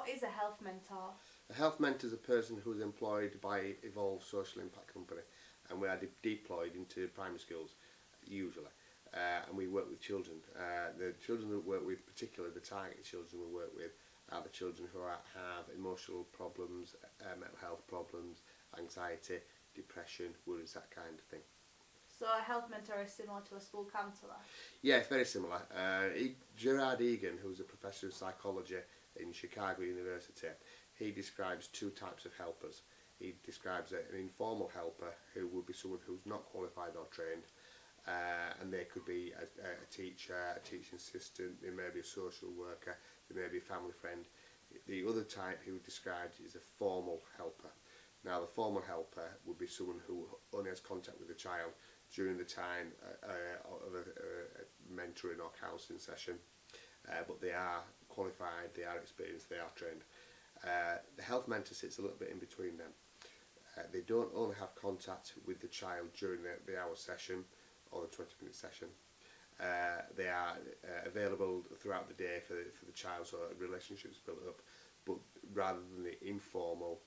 What is a health mentor? A health mentor is a person who is employed by Evolve Social Impact Company, and we are deployed into primary schools, usually. And we work with children. The children that we work with, particularly the target children we work with, are the children who have emotional problems, mental health problems, anxiety, depression, worries, that kind of thing. So a health mentor is similar to a school counsellor? Yeah, it's very similar. Gerard Egan, who's a professor of psychology in Chicago University, he describes two types of helpers. He describes an informal helper who would be someone who's not qualified or trained, and they could be a teacher, a teaching assistant, they may be a social worker, they may be a family friend. The other type he would describe is a formal helper. Now, the formal helper would be someone who only has contact with the child during the time of a mentoring or counselling session, but they are qualified, they are experienced, they are trained. The health mentor sits a little bit in between them. They don't only have contact with the child during the hour session or the 20-minute session. They are available throughout the day for the child, so relationships built up, but rather than the informal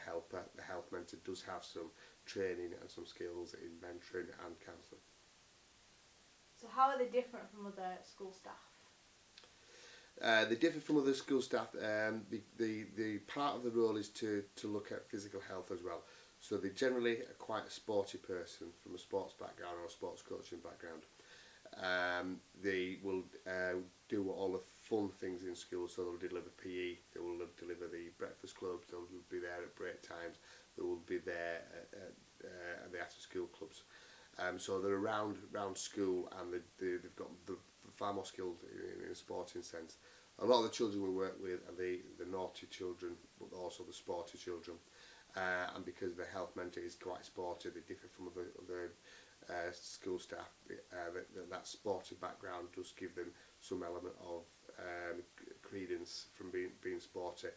helper, the health mentor does have some training and some skills in mentoring and counselling. So how are they different from other school staff? They differ from other school staff. The part of the role is to look at physical health as well. So they generally are quite a sporty person from a sports background or a sports coaching background. They will do all the fun things in school, so they'll deliver PE, they will deliver the breakfast clubs, they'll be there at break times, they will be there at the after school clubs. So they're around school, and they've got far more skilled in a sporting sense. A lot of the children we work with are the naughty children, but also the sporty children. And because the health mentor is quite sporty, they differ from other school staff. That sporty background does give them some element of credence from being sporty,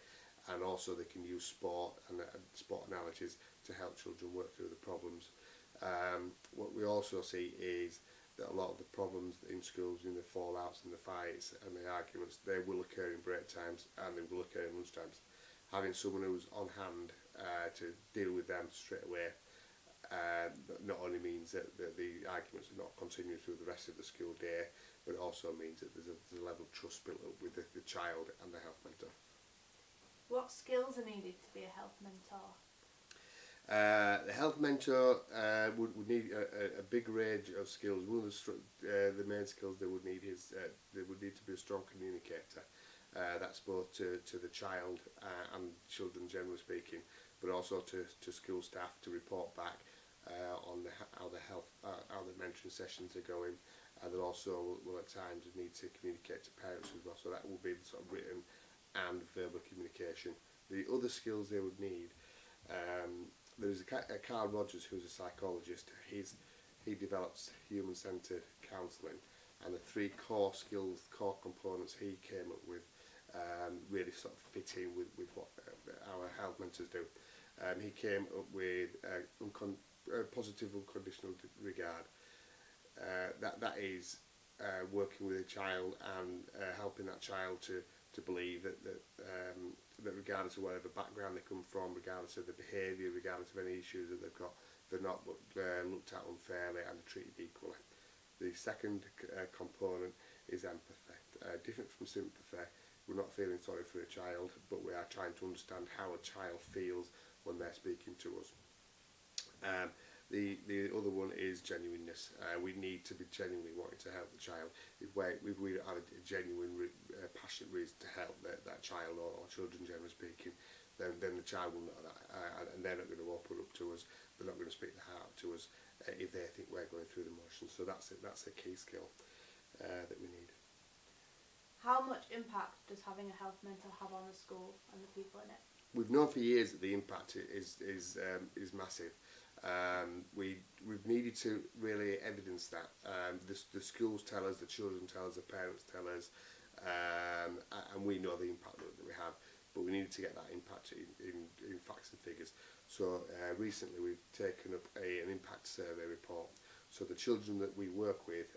and also they can use sport and sport analogies to help children work through the problems. What we also see is that a lot of the problems in schools, in the fallouts and the fights and the arguments, they will occur in break times and they will occur in lunch times. Having someone who's on hand to deal with them straight away not only means that the arguments are not continuing through the rest of the school day, but it also means that there's a level of trust built up with the child and the health mentor. What skills are needed to be a health mentor? The health mentor would need a big range of skills. One of the main skills they would need is they would need to be a strong communicator. That's both to the child and children generally speaking, but also to school staff to report back on how the mentoring sessions are going. And they also will at times need to communicate to parents as well. So that will be the sort of written and verbal communication. The other skills they would need. There's a Carl Rogers, who's a psychologist. He develops human-centered counselling, and the three core skills, core components he came up with really sort of fit in with what our health mentors do. He came up with positive unconditional regard. That is working with a child and helping that child to believe that regardless of whatever background they come from, regardless of the behaviour, regardless of any issues that they've got, they're not looked at unfairly and treated equally. The second component is empathy. Different from sympathy, we're not feeling sorry for a child, but we are trying to understand how a child feels when they're speaking to us. The other one is genuineness. We need to be genuinely wanting to help the child. If we have a genuine, passionate reason to help that child or children generally speaking, then the child will know that, and they're not going to open up to us. They're not going to speak their heart to us if they think we're going through the motions. So that's a key skill that we need. How much impact does having a health mentor have on the school and the people in it? We've known for years that the impact is massive. We've needed to really evidence that. The schools tell us, the children tell us, the parents tell us, and we know the impact that we have, but we needed to get that impact in facts and figures. So recently we've taken up an impact survey report. So the children that we work with,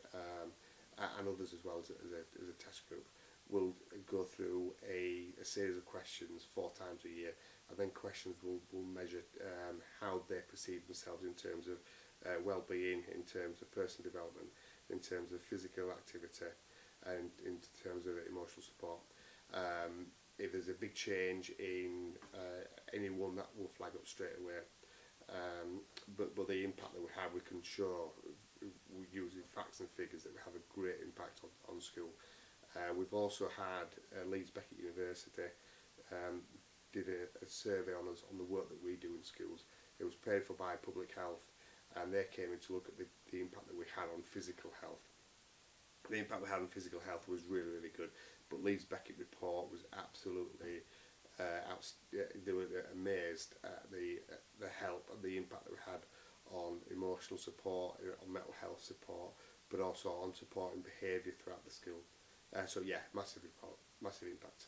and others as well as a test group, will go through a a series of questions 4 times a year, and then questions will measure how they perceive themselves in terms of well-being, in terms of personal development, in terms of physical activity, and in terms of emotional support. If there's a big change in anyone, that will flag up straight away. But the impact that we have, we can show using facts and figures that we have a great impact on school. We've also had Leeds Beckett University did a survey on us on the work that we do in schools. It was paid for by Public Health, and they came in to look at the impact that we had on physical health. The impact we had on physical health was really, really good. But Leeds Beckett report was absolutely they were amazed at the help and the impact that we had on emotional support, on mental health support, but also on supporting behaviour throughout the school. So yeah, massive report, massive impact.